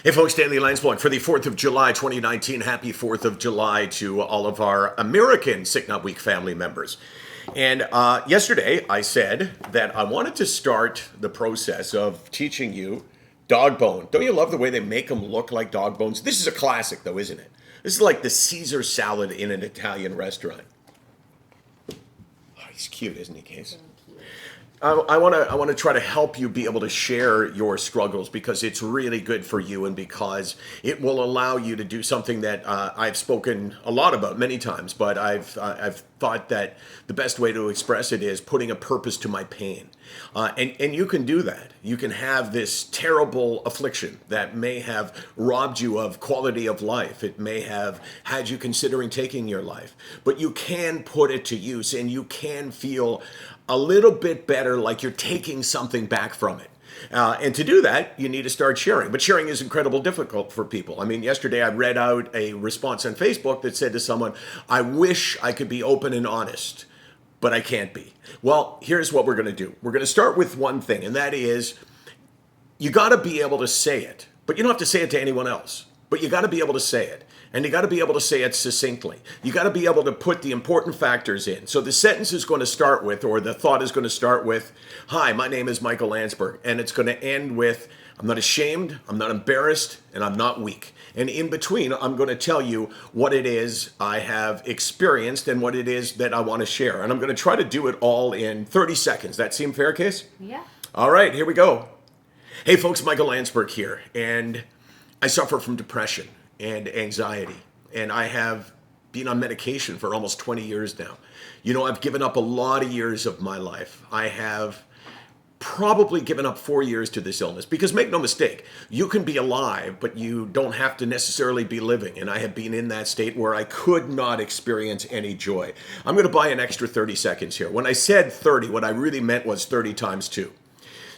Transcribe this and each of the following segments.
Hey folks, Daily Landsblog for the 4th of July 2019. Happy 4th of July to all of our American SickNotWeak family members. And yesterday I said that I wanted to start the process of teaching you dog bone. Don't you love the way they make them look like dog bones? This is a classic though, isn't it? This is like the Caesar salad in an Italian restaurant. Oh, he's cute, isn't he, Case? I want to try to help you be able to share your struggles because it's really good for you and because it will allow you to do something that I've spoken a lot about many times, but I've thought that the best way to express it is putting a purpose to my pain. And you can do that. You can have this terrible affliction that may have robbed you of quality of life. It may have had you considering taking your life, but you can put it to use and you can feel a little bit better, like you're taking something back from it. And to do that, you need to start sharing. But sharing is incredibly difficult for people. I mean, yesterday I read out a response on Facebook that said to someone, I wish I could be open and honest, but I can't be. Well, here's what we're going to do. We're going to start with one thing, and that is you got to be able to say it, but you don't have to say it to anyone else. But you got to be able to say it. And you got to be able to say it succinctly. You got to be able to put the important factors in. So the sentence is going to start with, or the thought is going to start with, hi, my name is Michael Landsberg. And it's going to end with, I'm not ashamed, I'm not embarrassed, and I'm not weak. And in between, I'm going to tell you what it is I have experienced and what it is that I want to share. And I'm going to try to do it all in 30 seconds. That seem fair, Case? Yeah. All right, here we go. Hey folks, Michael Landsberg here. And I suffer from depression and anxiety, and I have been on medication for almost 20 years now. You know, I've given up a lot of years of my life. I have probably given up 4 years to this illness because make no mistake, you can be alive, but you don't have to necessarily be living. And I have been in that state where I could not experience any joy. I'm going to buy an extra 30 seconds here. When I said 30, what I really meant was 30 times 2.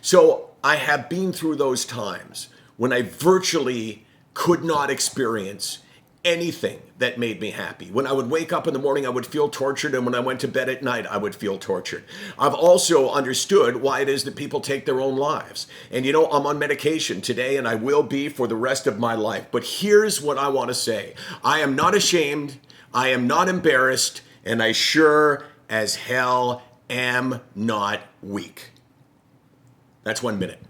So I have been through those times when I virtually could not experience anything that made me happy. When I would wake up in the morning, I would feel tortured, and when I went to bed at night, I would feel tortured. I've also understood why it is that people take their own lives. And you know, I'm on medication today, and I will be for the rest of my life. But here's what I want to say. I am not ashamed, I am not embarrassed, and I sure as hell am not weak. That's 1 minute.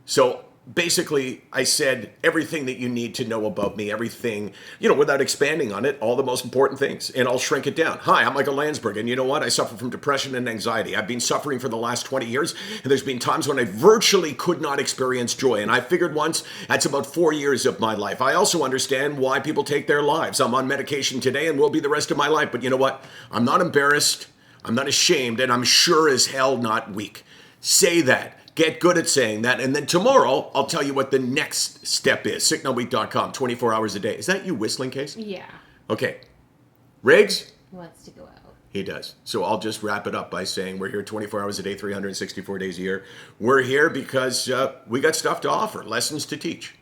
So basically, I said everything that you need to know about me, everything, you know, without expanding on it, all the most important things, and I'll shrink it down. Hi, I'm Michael Landsberg, and you know what? I suffer from depression and anxiety. I've been suffering for the last 20 years, and there's been times when I virtually could not experience joy, and I figured once that's about 4 years of my life. I also understand why people take their lives. I'm on medication today and will be the rest of my life, but you know what? I'm not embarrassed, I'm not ashamed, and I'm sure as hell not weak. Say that. Get good at saying that. And then tomorrow, I'll tell you what the next step is. SickNotWeak.com, 24 hours a day. Is that you whistling, Case? Yeah. Okay. Riggs? He wants to go out. He does. So I'll just wrap it up by saying we're here 24 hours a day, 364 days a year. We're here because we got stuff to offer, lessons to teach.